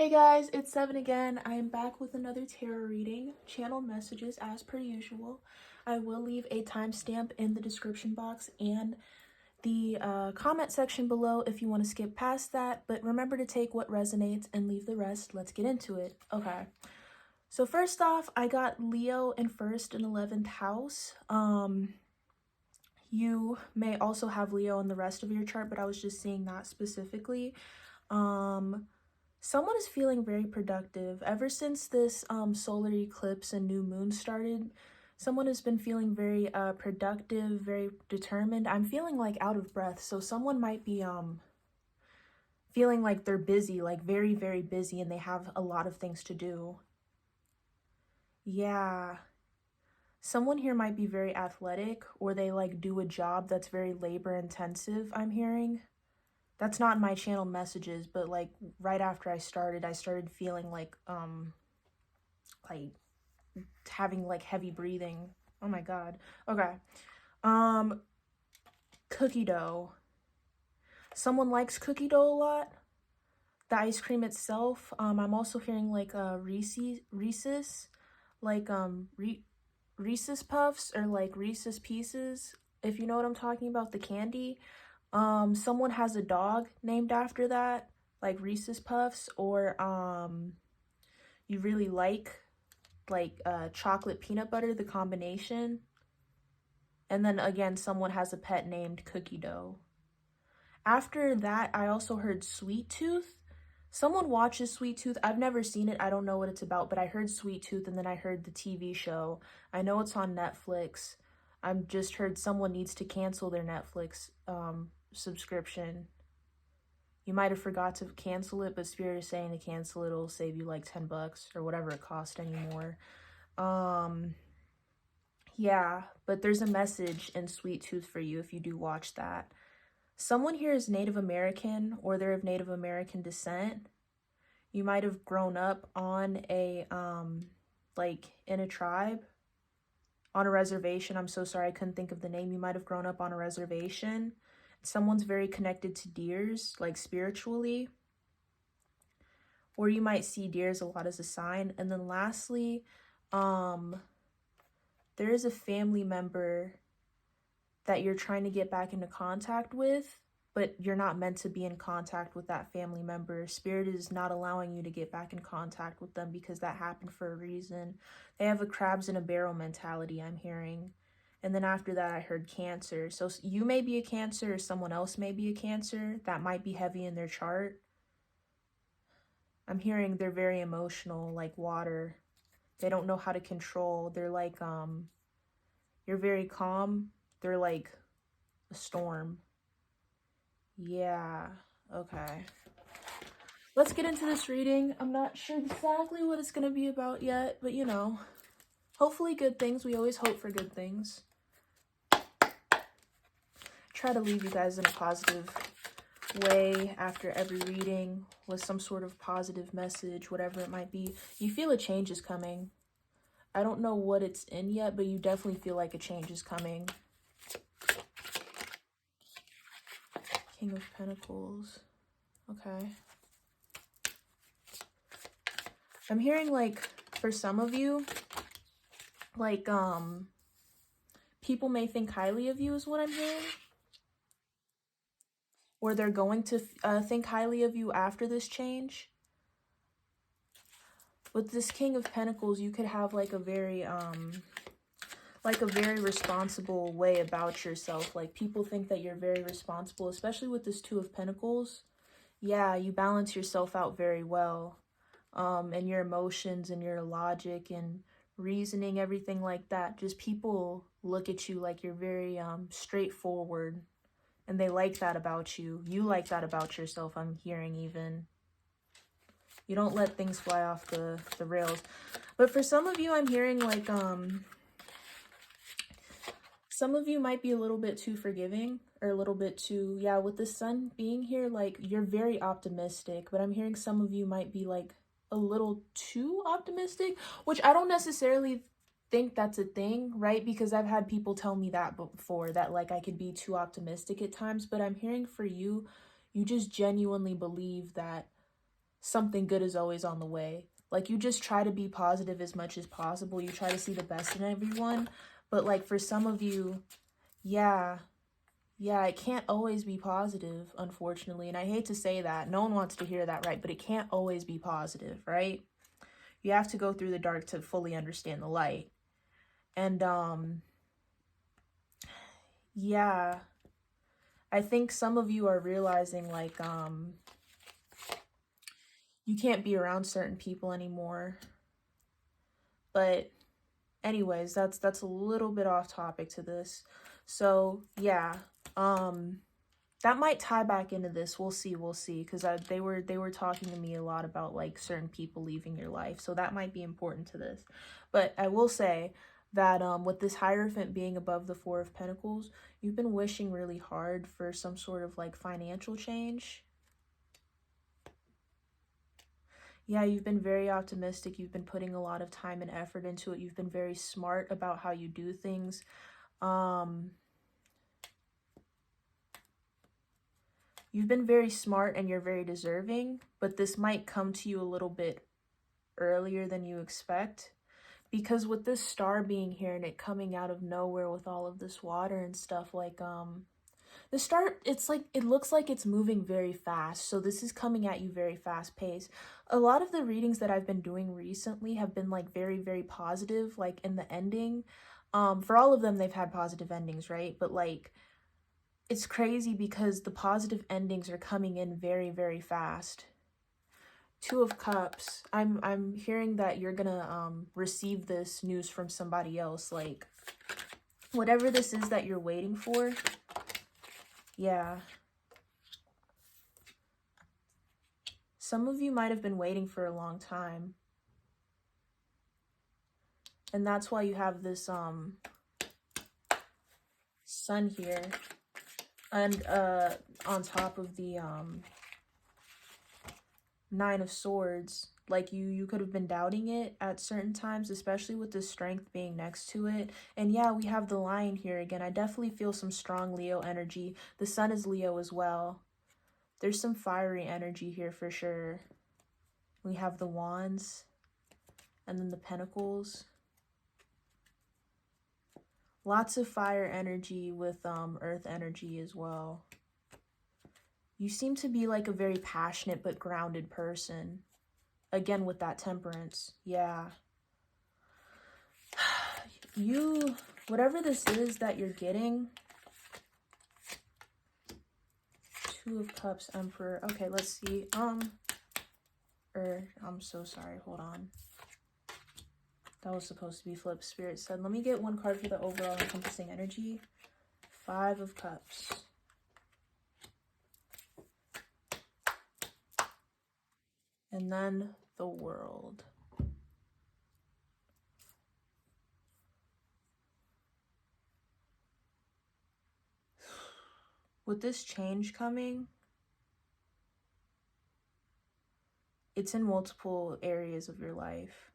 Hey guys, it's Seven again. I am back with another tarot reading. Channel messages as per usual. I will leave a timestamp in the description box and the comment section below if you want to skip past that. But remember to take what resonates and leave the rest. Let's get into it. Okay. So first off, I got Leo in 1st and 11th house. You may also have Leo in the rest of your chart, but I was just seeing that specifically. Someone is feeling very productive. Ever since this solar eclipse and new moon started, someone has been feeling very productive, very determined. I'm feeling like out of breath. So someone might be feeling like they're busy, like very, very busy, and they have a lot of things to do. Yeah. Someone here might be very athletic, or they like do a job that's very labor intensive, I'm hearing. That's not in my channel messages, but like right after I started feeling like having like heavy breathing. Oh my god. Okay. Cookie dough. Someone likes cookie dough a lot. The ice cream itself. I'm also hearing like Reese's like Reese's Puffs or like Reese's Pieces, if you know what I'm talking about, the candy. Someone has a dog named after that, like Reese's Puffs, or you really like chocolate peanut butter, the combination. And then again, someone has a pet named Cookie Dough. After that, I also heard Sweet Tooth. Someone watches Sweet Tooth. I've never seen it. I don't know what it's about, but I heard Sweet Tooth and then I heard the TV show. I know it's on Netflix. I've just heard someone needs to cancel their Netflix subscription. You might have forgot to cancel it, but Spirit is saying to cancel it. It'll save you like $10 or whatever it cost anymore. Yeah, but there's a message in Sweet Tooth for you if you do watch that. Someone here is Native American, or they're of Native American descent. You might have grown up on a like in a tribe, on a reservation. I'm so sorry, I couldn't think of the name. You might have grown up on a reservation. Someone's very connected to deers, like spiritually. Or you might see deers a lot as a sign. And then lastly, there is a family member that you're trying to get back into contact with, but you're not meant to be in contact with that family member. Spirit is not allowing you to get back in contact with them because that happened for a reason. They have a crabs in a barrel mentality, I'm hearing. And then after that, I heard Cancer. So you may be a Cancer, or someone else may be a Cancer. That might be heavy in their chart. I'm hearing they're very emotional, like water. They don't know how to control. They're like, you're very calm. They're like a storm. Yeah, okay. Let's get into this reading. I'm not sure exactly what it's going to be about yet, but you know, hopefully good things. We always hope for good things. Try to leave you guys in a positive way after every reading with some sort of positive message, whatever it might be. You feel a change is coming. I don't know what it's in yet, but you definitely feel like a change is coming. King of Pentacles. Okay. I'm hearing like for some of you, like people may think highly of you is what I'm hearing. Or they're going to think highly of you after this change. With this King of Pentacles, you could have like a very responsible way about yourself. Like people think that you're very responsible, especially with this Two of Pentacles. Yeah, you balance yourself out very well. And your emotions and your logic and reasoning, everything like that. Just people look at you like you're very straightforward. And they like that about you. You like that about yourself, I'm hearing even. You don't let things fly off the rails. But for some of you, I'm hearing like, some of you might be a little bit too forgiving. Or a little bit too, yeah, with the sun being here, like, you're very optimistic. But I'm hearing some of you might be like a little too optimistic. Which I don't necessarily think that's a thing, right? Because I've had people tell me that before, that like I could be too optimistic at times. But I'm hearing for you, you just genuinely believe that something good is always on the way. Like, you just try to be positive as much as possible. You try to see the best in everyone. But, like, for some of you, yeah, it can't always be positive, unfortunately. And I hate to say that. No one wants to hear that, right? But it can't always be positive, right? You have to go through the dark to fully understand the light. And, yeah, I think some of you are realizing, like, you can't be around certain people anymore. But anyways, that's a little bit off topic to this. So yeah, that might tie back into this. We'll see, because they were talking to me a lot about like certain people leaving your life, so that might be important to this. But I will say that with this Hierophant being above the Four of Pentacles, you've been wishing really hard for some sort of like financial change. Yeah, you've been very optimistic. You've been putting a lot of time and effort into it. You've been very smart about how you do things. You've been very smart and you're very deserving, but this might come to you a little bit earlier than you expect. Because with this star being here and it coming out of nowhere with all of this water and stuff, like, the star, it's like, it looks like it's moving very fast. So this is coming at you very fast paced. A lot of the readings that I've been doing recently have been like very, very positive, like in the ending. For all of them, they've had positive endings, right? But like, it's crazy because the positive endings are coming in very, very fast. Two of Cups. I'm hearing that you're gonna receive this news from somebody else. Like, whatever this is that you're waiting for. Yeah. Some of you might have been waiting for a long time. And that's why you have this sun here. And on top of the Nine of Swords. Like, you could have been doubting it at certain times, especially with the Strength being next to it. And yeah, we have the Lion here again. I definitely feel some strong Leo energy. The Sun is Leo as well. There's some fiery energy here for sure. We have the Wands and then the Pentacles. Lots of fire energy with earth energy as well. You seem to be like a very passionate but grounded person. Again, with that Temperance. Yeah. You, whatever this is that you're getting. Two of Cups, Emperor. Okay, let's see. I'm so sorry. Hold on. That was supposed to be flipped. Spirit said, let me get one card for the overall encompassing energy. Five of Cups. And then the World. With this change coming, it's in multiple areas of your life.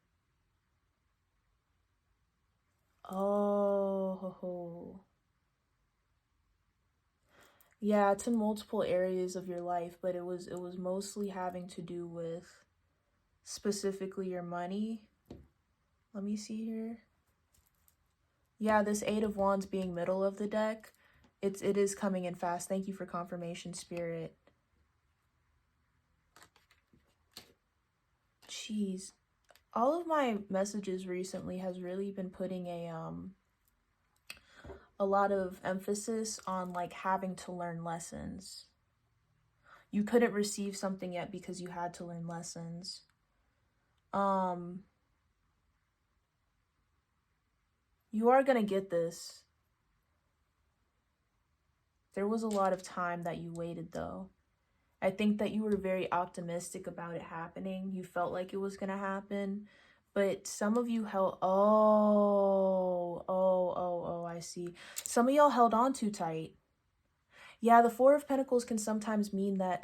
Oh. Yeah, it's in multiple areas of your life, but it was mostly having to do with specifically your money. Let me see here. Yeah, this Eight of Wands being middle of the deck, it is coming in fast. Thank you for confirmation, Spirit. Jeez. All of my messages recently has really been putting a lot of emphasis on like having to learn lessons. You couldn't receive something yet because you had to learn lessons. You are gonna get this. There was a lot of time that you waited though. I think that you were very optimistic about it happening. You felt like it was gonna happen. But some of you held, I see. Some of y'all held on too tight. Yeah, the Four of Pentacles can sometimes mean that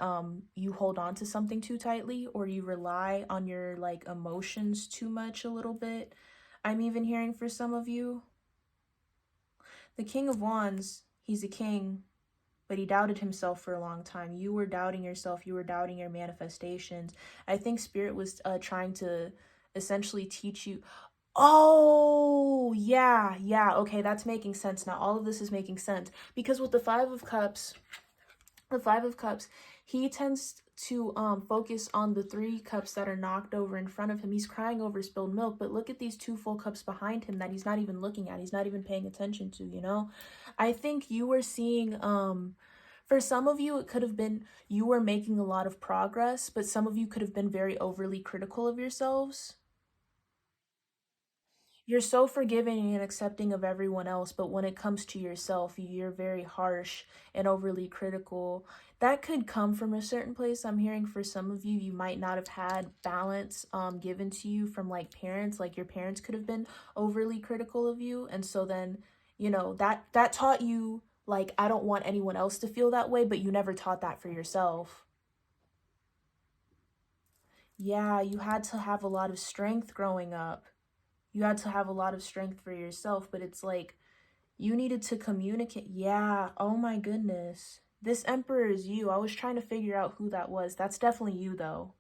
you hold on to something too tightly, or you rely on your like emotions too much a little bit. I'm even hearing for some of you. The King of Wands, he's a king, but he doubted himself for a long time. You were doubting yourself. You were doubting your manifestations. I think Spirit was trying to essentially teach you. Oh, yeah, yeah. Okay, that's making sense now. All of this is making sense. Because with the Five of Cups, he tends to focus on the 3 cups that are knocked over in front of him. He's crying over spilled milk, but look at these 2 full cups behind him that he's not even looking at. He's not even paying attention to, you know? I think you were seeing, for some of you, it could have been you were making a lot of progress, but some of you could have been very overly critical of yourselves. You're so forgiving and accepting of everyone else, but when it comes to yourself, you're very harsh and overly critical. That could come from a certain place. I'm hearing for some of you, you might not have had balance given to you from like parents. Like your parents could have been overly critical of you. And so then, you know, that taught you like, I don't want anyone else to feel that way, but you never taught that for yourself. Yeah, you had to have a lot of strength growing up. You had to have a lot of strength for yourself, but it's like you needed to communicate. Yeah, oh my goodness. This Emperor is you. I was trying to figure out who that was. That's definitely you, though.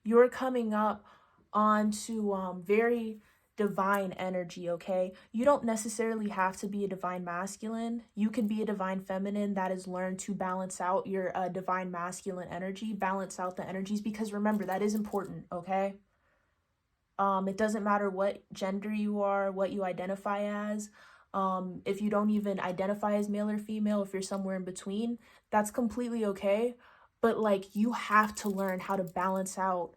You're coming up onto very divine energy, okay? You don't necessarily have to be a divine masculine. You could be a divine feminine that has learned to balance out your divine masculine energy, balance out the energies, because remember, that is important, okay? It doesn't matter what gender you are, what you identify as. If you don't even identify as male or female, if you're somewhere in between, that's completely okay. But like you have to learn how to balance out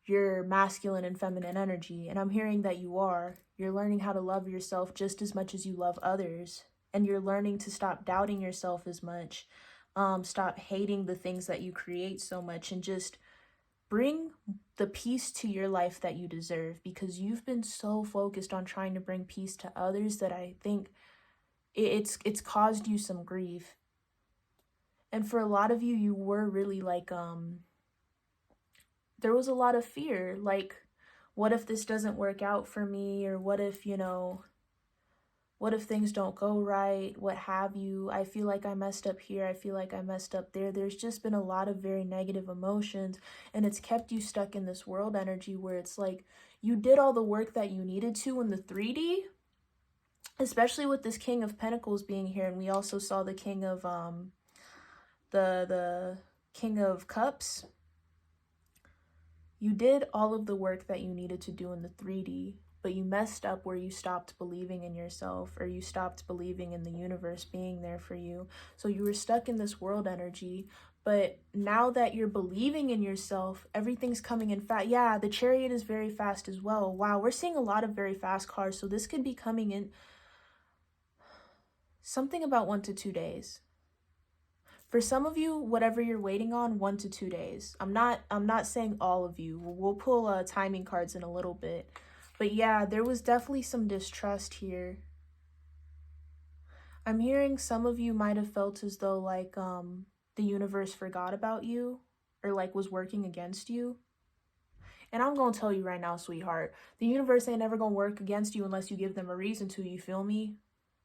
your masculine and feminine energy. And I'm hearing that you are. You're learning how to love yourself just as much as you love others. And you're learning to stop doubting yourself as much. Stop hating the things that you create so much and just bring the peace to your life that you deserve, because you've been so focused on trying to bring peace to others that I think it's caused you some grief. And for a lot of you, you were really like there was a lot of fear, like what if this doesn't work out for me, or what if, you know, what if things don't go right? What have you? I feel like I messed up here. I feel like I messed up there. There's just been a lot of very negative emotions, and it's kept you stuck in this world energy where it's like you did all the work that you needed to in the 3D, especially with this King of Pentacles being here. And we also saw the King of the King of Cups. You did all of the work that you needed to do in the 3D, but you messed up where you stopped believing in yourself, or you stopped believing in the universe being there for you. So you were stuck in this world energy, but now that you're believing in yourself, everything's coming in fast. Yeah, the Chariot is very fast as well. Wow, we're seeing a lot of very fast cards, so this could be coming in something about 1 to 2 days. For some of you, whatever you're waiting on, 1 to 2 days. I'm not saying all of you. We'll pull timing cards in a little bit. But yeah, there was definitely some distrust here. I'm hearing some of you might have felt as though like the universe forgot about you, or like was working against you. And I'm going to tell you right now, sweetheart, the universe ain't never going to work against you unless you give them a reason to, you feel me?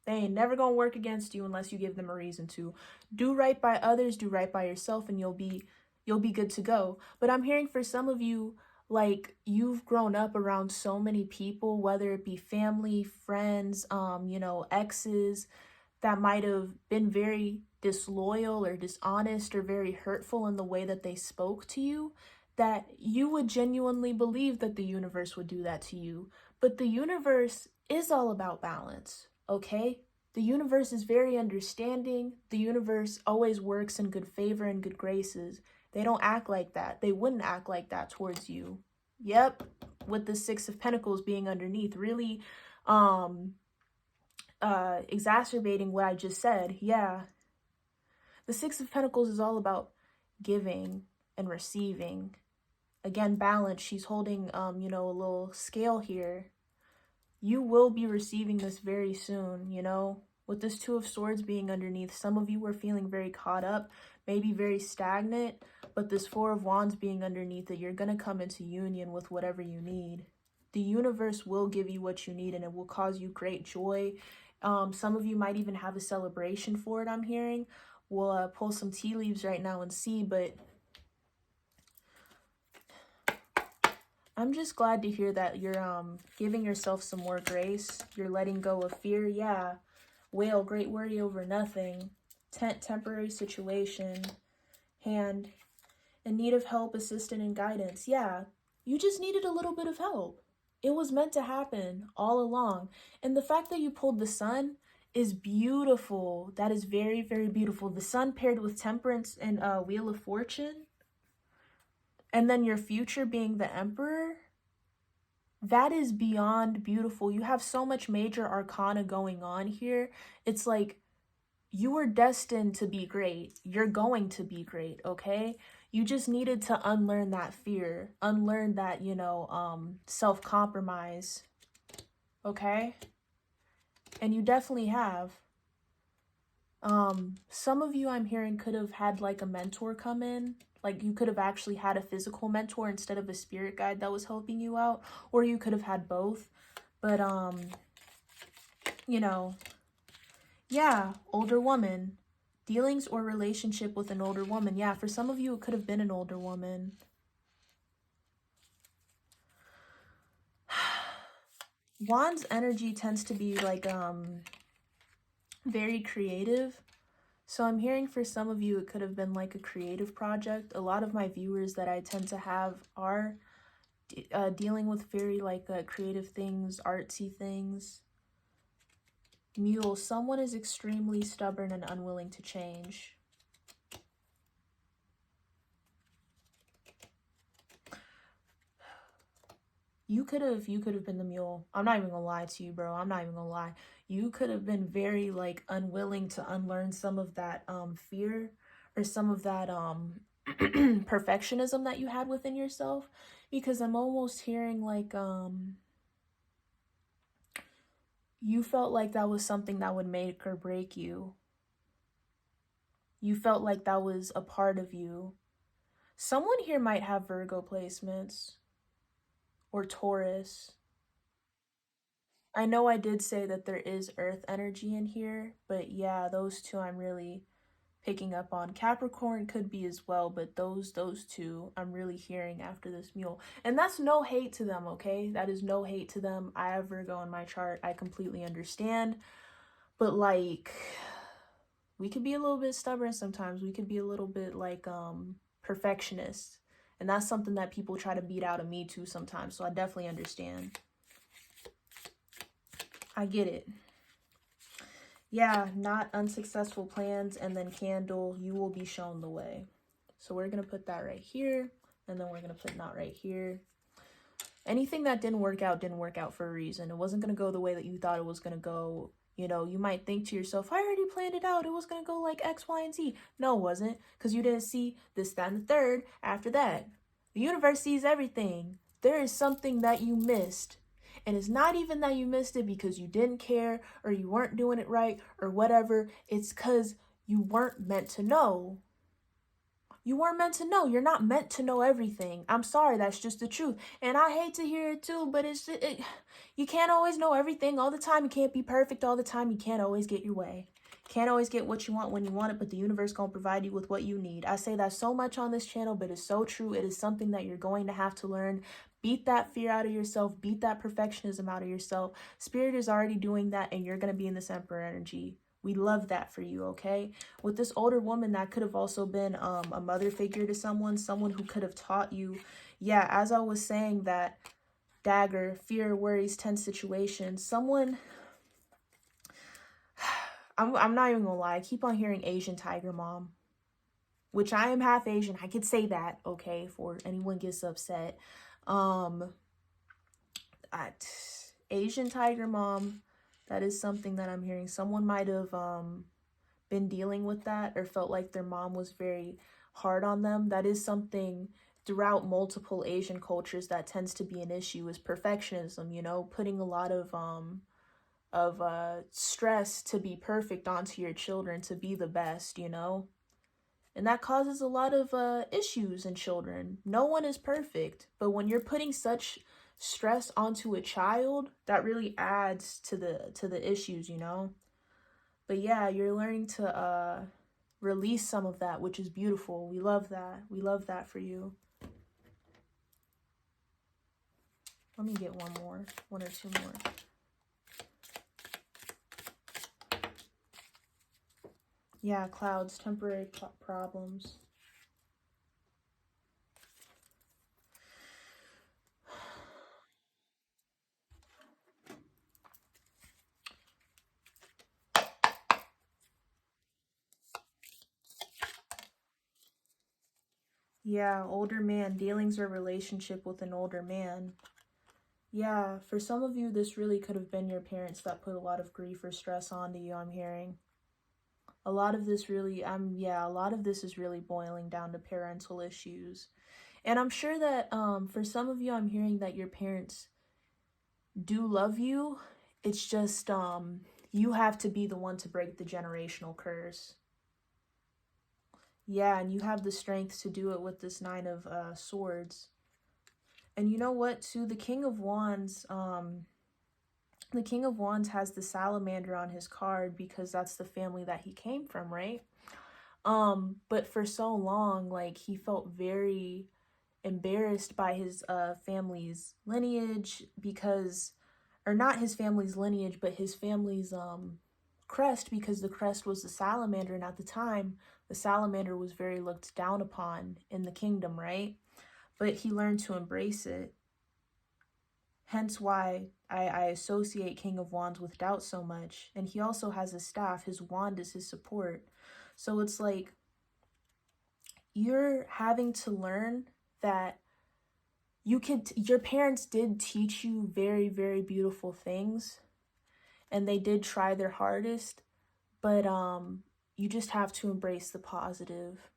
They ain't never going to work against you unless you give them a reason to. Do right by others, do right by yourself, and you'll be good to go. But I'm hearing for some of you, like you've grown up around so many people, whether it be family, friends, you know, exes, that might have been very disloyal or dishonest or very hurtful in the way that they spoke to you, that you would genuinely believe that the universe would do that to you. But the universe is all about balance, okay? The universe is very understanding. The universe always works in good favor and good graces. They don't act like that. They wouldn't act like that towards you. Yep, with the 6 of Pentacles being underneath, really exacerbating what I just said. Yeah. The 6 of Pentacles is all about giving and receiving. Again, balance. She's holding, you know, a little scale here. You will be receiving this very soon, you know. With this 2 of Swords being underneath, some of you were feeling very caught up, maybe very stagnant, but this 4 of Wands being underneath it, you're going to come into union with whatever you need. The universe will give you what you need, and it will cause you great joy Some of you might even have a celebration for it, I'm hearing. We'll pull some tea leaves right now and see, but I'm just glad to hear that you're giving yourself some more grace. You're letting go of fear. Yeah. Whale, great worry over nothing. Tent, temporary situation. Hand, in need of help, assistance, and guidance. Yeah, you just needed a little bit of help. It was meant to happen all along. And the fact that you pulled the sun is beautiful. That is very, very beautiful. The sun paired with temperance and Wheel of Fortune. And then your future being the Emperor. That is beyond beautiful. You have so much major arcana going on here. It's like you were destined to be great. You're going to be great, okay? You just needed to unlearn that fear, unlearn that, self-compromise, okay? And you definitely have. Some of you I'm hearing could have had like a mentor come in. Like you could have actually had a physical mentor instead of a spirit guide that was helping you out. Or you could have had both. But, yeah, older woman. Dealings or relationship with an older woman. Yeah, for some of you, it could have been an older woman. Wands energy tends to be like, very creative. So I'm hearing for some of you, it could have been like a creative project. A lot of my viewers that I tend to have are dealing with very like creative things, artsy things. Mule, someone is extremely stubborn and unwilling to change. You could have been the mule. I'm not even gonna lie to you, bro. I'm not even gonna lie. You could have been very like unwilling to unlearn some of that fear or some of that perfectionism that you had within yourself, because I'm almost hearing like you felt like that was something that would make or break you. You felt like that was a part of you. Someone here might have Virgo placements or Taurus. I know I did say that there is earth energy in here, but yeah, those two I'm really picking up on. Capricorn could be as well, but those two I'm really hearing after this mule. And that's no hate to them, okay? That is no hate to them. I have Virgo in my chart. I completely understand. But like, we could be a little bit stubborn sometimes. We could be a little bit like perfectionist. And that's something that people try to beat out of me too sometimes. So I definitely understand. I get it. Yeah, not unsuccessful plans, and then candle, you will be shown the way. So we're going to put that right here, and then we're going to put not right here. Anything that didn't work out for a reason. It wasn't going to go the way that you thought it was going to go. You know, you might think to yourself, I already planned it out. It was going to go like X, Y, and Z. No, it wasn't, because you didn't see this, that, and the third after that. The universe sees everything. There is something that you missed. And it's not even that you missed it because you didn't care or you weren't doing it right or whatever. It's because you weren't meant to know. You weren't meant to know. You're not meant to know everything. I'm sorry, that's just the truth. And I hate to hear it too, but you can't always know everything all the time. You can't be perfect all the time. You can't always get your way. Can't always get what you want when you want it, but the universe gonna provide you with what you need. I say that so much on this channel, but it's so true. It is something that you're going to have to learn. Beat that fear out of yourself. Beat that perfectionism out of yourself. Spirit is already doing that, and you're going to be in this Emperor energy. We love that for you, okay? With this older woman, that could have also been a mother figure to someone who could have taught you. Yeah, as I was saying that, dagger, fear, worries, tense situations. Someone, I'm not even going to lie. I keep on hearing Asian tiger mom, which I am half Asian. I could say that, okay, for anyone gets upset. Asian tiger mom, that is something that I'm hearing. Someone might have been dealing with that or felt like their mom was very hard on them. That is something throughout multiple Asian cultures that tends to be an issue, is perfectionism, you know, putting a lot of stress to be perfect onto your children, to be the best, you know. And that causes a lot of issues in children. No one is perfect, but when you're putting such stress onto a child, that really adds to the issues, you know. But yeah, you're learning to release some of that, which is beautiful. We love that. We love that for you. Let me get one or two more. Yeah, clouds, temporary problems. Yeah, older man, dealings or relationship with an older man. Yeah, for some of you, this really could have been your parents that put a lot of grief or stress onto you, I'm hearing. A lot of this really, a lot of this is really boiling down to parental issues. And I'm sure that for some of you, I'm hearing that your parents do love you. It's just you have to be the one to break the generational curse. Yeah, and you have the strength to do it with this Nine of Swords. And you know what, too? The King of Wands has the salamander on his card because that's the family that he came from, right? But for so long, like, he felt very embarrassed by his family's lineage because, or not his family's lineage, but his family's crest, because the crest was the salamander, and at the time the salamander was very looked down upon in the kingdom, right? But he learned to embrace it. Hence why I associate King of Wands with doubt so much. And he also has a staff. His wand is his support. So it's like you're having to learn that your parents did teach you very, very beautiful things. And they did try their hardest. But you just have to embrace the positive.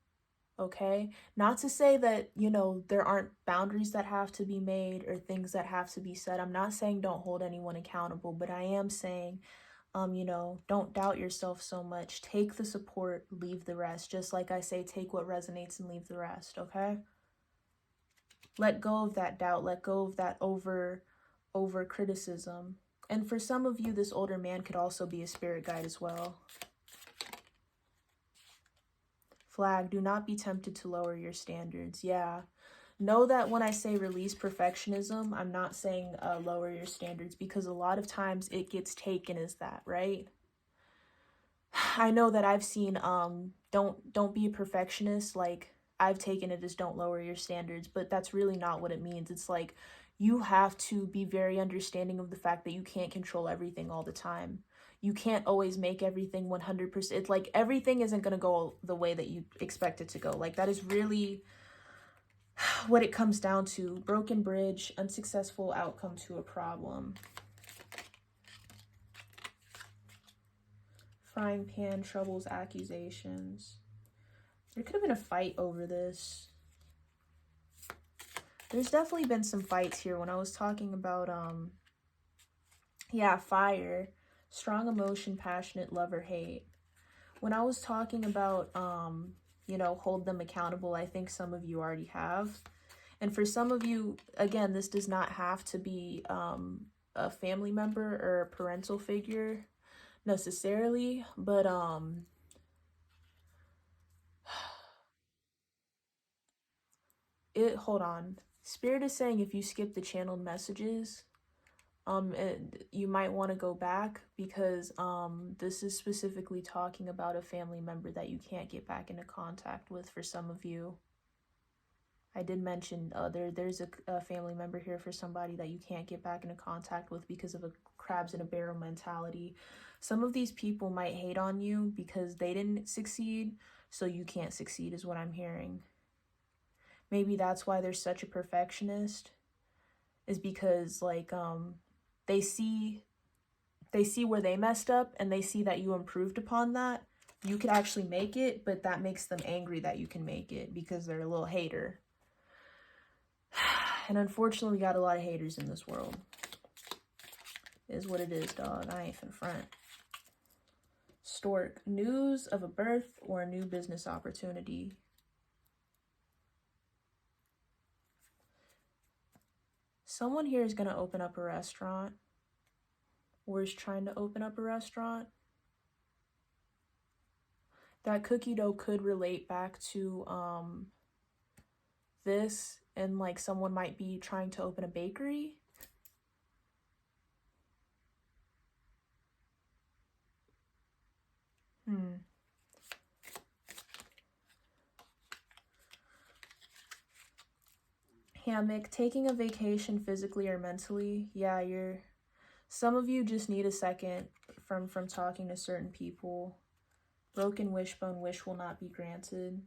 Okay, not to say that, you know, there aren't boundaries that have to be made or things that have to be said. I'm not saying don't hold anyone accountable, but I am saying, you know, don't doubt yourself so much. Take the support, leave the rest. Just like I say, take what resonates and leave the rest. Okay, let go of that doubt. Let go of that over criticism. And for some of you, this older man could also be a spirit guide as well. Flag, do not be tempted to lower your standards. Yeah. Know that when I say release perfectionism, I'm not saying lower your standards, because a lot of times it gets taken as that, right? I know that I've seen don't be a perfectionist, like I've taken it as don't lower your standards, but that's really not what it means. It's like you have to be very understanding of the fact that you can't control everything all the time. You can't always make everything 100%. It's like everything isn't going to go the way that you expect it to go. Like that is really what it comes down to. Broken bridge, unsuccessful outcome to a problem. Frying pan, troubles, accusations. There could have been a fight over this. There's definitely been some fights here. When I was talking about, fire, strong emotion, passionate, love or hate. When I was talking about, you know, hold them accountable, I think some of you already have. And for some of you, again, this does not have to be a family member or a parental figure necessarily, but hold on. Spirit is saying if you skip the channeled messages, you might want to go back, because this is specifically talking about a family member that you can't get back into contact with for some of you. I did mention there's a family member here for somebody that you can't get back into contact with because of a crabs in a barrel mentality. Some of these people might hate on you because they didn't succeed, so you can't succeed is what I'm hearing. Maybe that's why they're such a perfectionist, is because like they see where they messed up and they see that you improved upon that. You could actually make it, but that makes them angry that you can make it because they're a little hater. And unfortunately, we got a lot of haters in this world. Is what it is, dog. I ain't finna front. Stork, news of a birth or a new business opportunity. Someone here is going to open up a restaurant or is trying to open up a restaurant. That cookie dough could relate back to this, and like someone might be trying to open a bakery. Hammock, taking a vacation physically or mentally. Yeah, some of you just need a second from talking to certain people. Broken wishbone, wish will not be granted.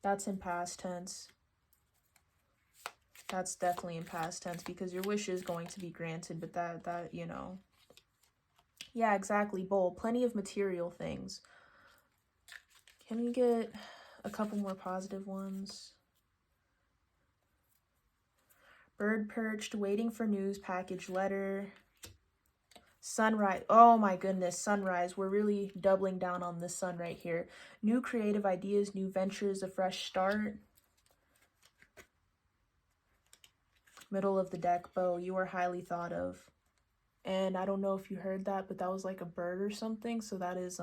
That's in past tense. That's definitely in past tense because your wish is going to be granted, but that you know. Yeah, exactly. Bowl, plenty of material things. Can we get a couple more positive ones? Bird perched, waiting for news, package letter. Sunrise. Oh my goodness, sunrise. We're really doubling down on the sun right here. New creative ideas, new ventures, a fresh start. Middle of the deck, Bo, you are highly thought of. And I don't know if you heard that, but that was like a bird or something. So that is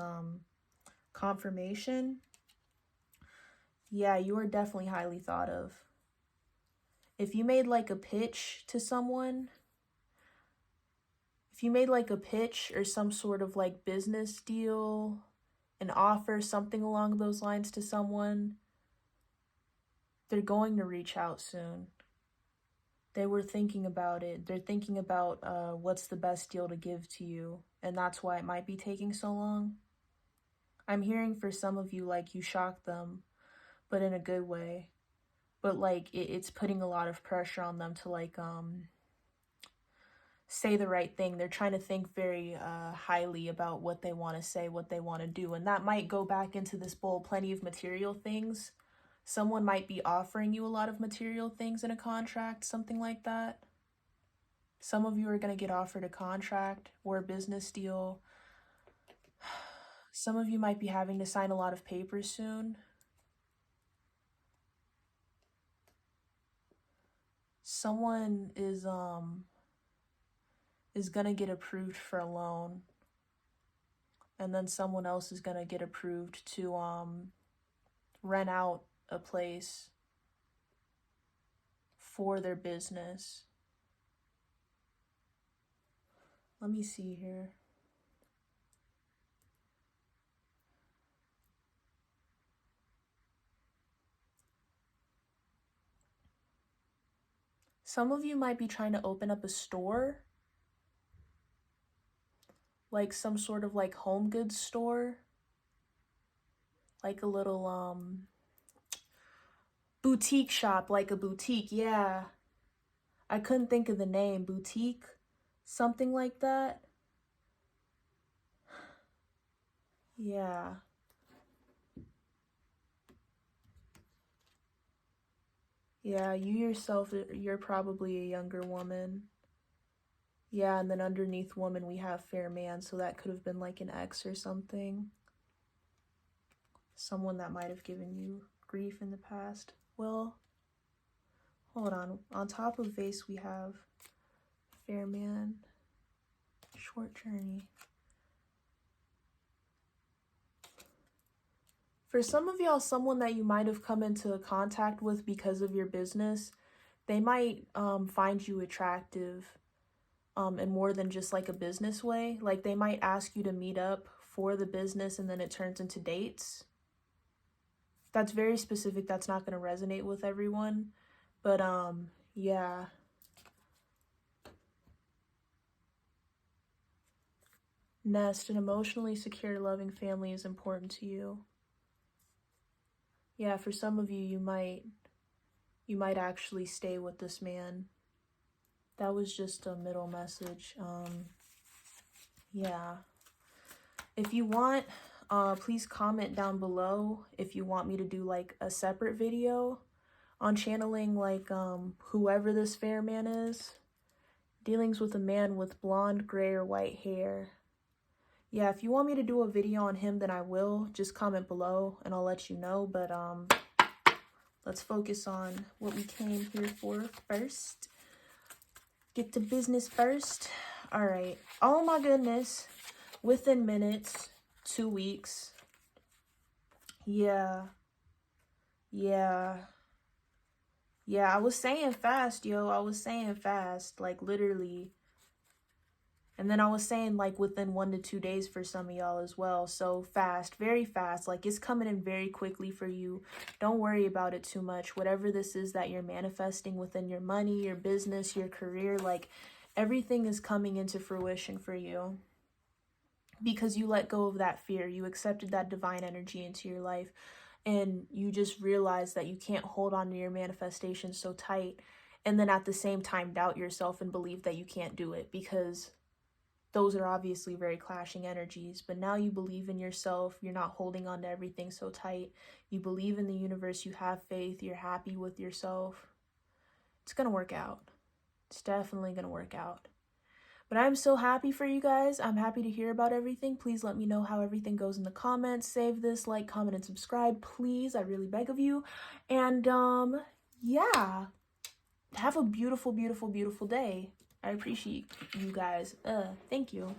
confirmation. Yeah, you are definitely highly thought of. If you made like a pitch to someone, if you made like a pitch or some sort of like business deal, an offer, something along those lines to someone, they're going to reach out soon. They were thinking about it. They're thinking about what's the best deal to give to you. And that's why it might be taking so long. I'm hearing for some of you, like, you shocked them, but in a good way. But, like, it's putting a lot of pressure on them to, like, say the right thing. They're trying to think very highly about what they want to say, what they want to do. And that might go back into this bowl, plenty of material things. Someone might be offering you a lot of material things in a contract, something like that. Some of you are going to get offered a contract or a business deal. Some of you might be having to sign a lot of papers soon. Someone is going to get approved for a loan. And then someone else is going to get approved to rent out a place for their business. Let me see here. Some of you might be trying to open up a store, like some sort of like home goods store, like a little boutique shop, like a boutique. Yeah, I couldn't think of the name. Boutique, something like that. Yeah. Yeah, you yourself, you're probably a younger woman. Yeah, and then underneath woman, we have fair man, so that could have been like an ex or something. Someone that might have given you grief in the past. Well, hold on. On top of vase, we have fair man, short journey. For some of y'all, someone that you might have come into contact with because of your business, they might find you attractive in more than just like a business way. Like they might ask you to meet up for the business and then it turns into dates. That's very specific. That's not going to resonate with everyone. But yeah. Nest, an emotionally secure, loving family is important to you. Yeah, for some of you, you might actually stay with this man. That was just a middle message. Yeah. If you want, please comment down below if you want me to do like a separate video on channeling like whoever this fair man is. Dealings with a man with blonde, gray, or white hair. Yeah, if you want me to do a video on him, then I will. Just comment below and I'll let you know. But let's focus on what we came here for first. Get to business first. All right. Oh my goodness. Within minutes, 2 weeks. Yeah. Yeah. Yeah, I was saying fast, yo. I was saying fast, like literally. And then I was saying like within 1 to 2 days for some of y'all as well. So fast, very fast. Like it's coming in very quickly for you. Don't worry about it too much. Whatever this is that you're manifesting within your money, your business, your career, like everything is coming into fruition for you. Because you let go of that fear. You accepted that divine energy into your life. And you just realize that you can't hold on to your manifestation so tight. And then at the same time doubt yourself and believe that you can't do it, because those are obviously very clashing energies. But now you believe in yourself. You're not holding on to everything so tight. You believe in the universe. You have faith. You're happy with yourself. It's going to work out. It's definitely going to work out. But I'm so happy for you guys. I'm happy to hear about everything. Please let me know how everything goes in the comments. Save this, like, comment, and subscribe, please. I really beg of you. And yeah. Have a beautiful, beautiful, beautiful day. I appreciate you guys. Thank you.